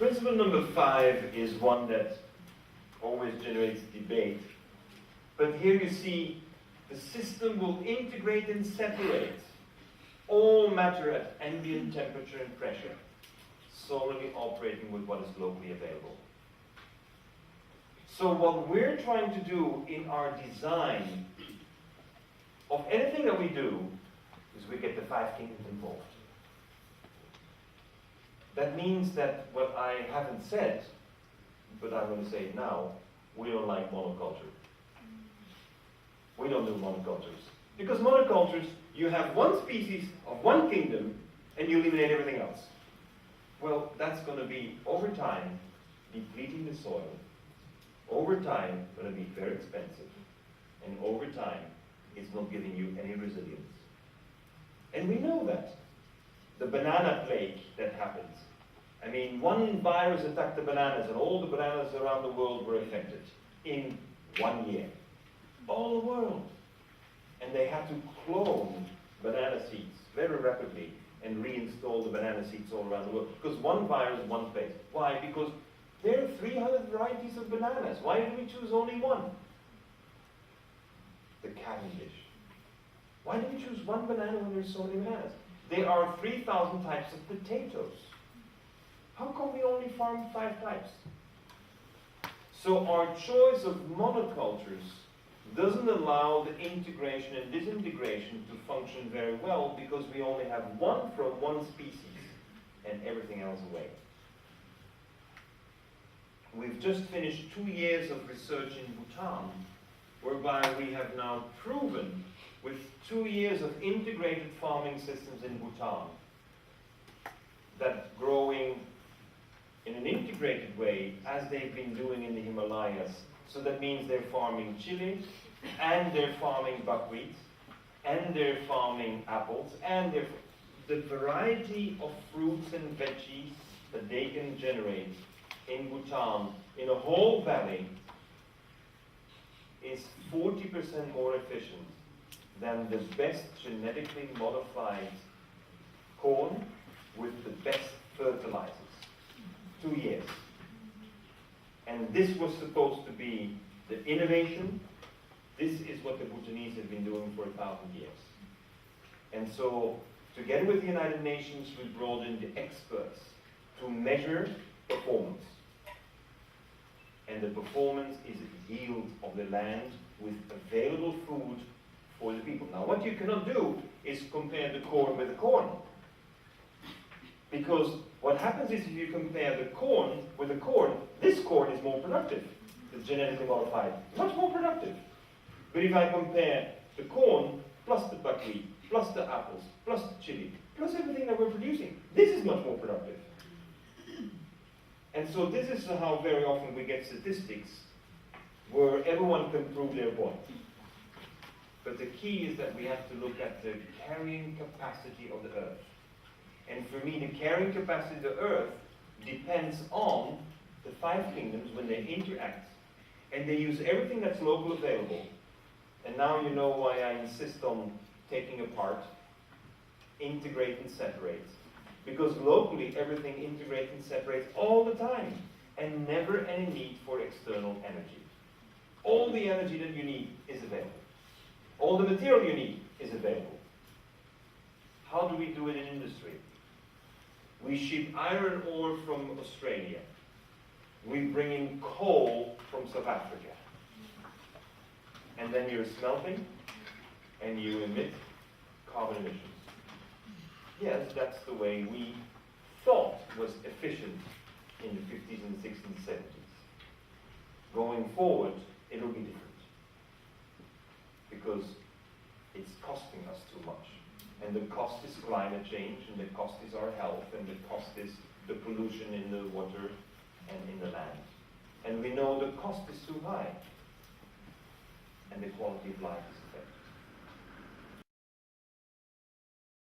Principle number 5 is one that always generates debate. But here you see the system will integrate and separate all matter at ambient temperature and pressure, solely operating with what is locally available. So what we're trying to do in our design of anything that we do is we get the 5 kingdoms involved. That means that what I haven't said, but I'm going to say it now, we don't like monoculture. We don't do monocultures. Because monocultures, you have one species of one kingdom and you eliminate everything else. Well, that's going to be, over time, depleting the soil. Over time, going to be very expensive. And over time, it's not giving you any resilience. And we know that. The banana plague that happens. I mean, one virus attacked the bananas and all the bananas around the world were affected in 1 year. All the world. And they had to clone banana seeds very rapidly and reinstall the banana seeds all around the world. Because one virus, one place. Why? Because there are 300 varieties of bananas. Why do we choose only one? The Cavendish. Why do we choose one banana when there's so many bananas? There are 3,000 types of potatoes. How come we only farm 5 types? So our choice of monocultures doesn't allow the integration and disintegration to function very well because we only have one from one species and everything else away. We've just finished 2 years of research in Bhutan, whereby we have now proven with 2 years of integrated farming systems in Bhutan that growing in an integrated way as they've been doing in the Himalayas. So that means they're farming chili, and they're farming buckwheat, and they're farming apples, and the variety of fruits and veggies that they can generate in Bhutan, in a whole valley, is 40% more efficient than the best genetically modified corn with the best fertilizers. 2 years. And this was supposed to be the innovation. This is what the Bhutanese have been doing for 1,000 years. And so, together with the United Nations, we brought in the experts to measure performance. And the performance is a yield of the land with available food for the people. Now, what you cannot do is compare the corn with the corn. Because what happens is if you compare the corn with the corn, this corn is more productive. It's genetically modified. Much more productive. But if I compare the corn plus the buckwheat, plus the apples, plus the chili, plus everything that we're producing, this is much more productive. And so this is how very often we get statistics where everyone can prove their point. But the key is that we have to look at the carrying capacity of the earth. And for me, the carrying capacity of the earth depends on the 5 kingdoms when they interact. And they use everything that's local available. And now you know why I insist on taking apart, integrate and separate. Because locally, everything integrates and separates all the time. And never any need for external energy. All the energy that you need is available. All the material you need is available. How do we do it in industry? We ship iron ore from Australia. We bring in coal from South Africa. And then you're smelting, and you emit carbon emissions. Yes, that's the way we thought was efficient in the 50s and 60s and 70s. Going forward, it'll be different. Because it's costing us too much. And the cost is climate change, and the cost is our health, and the cost is the pollution in the water and in the land. And we know the cost is too high. And the quality of life is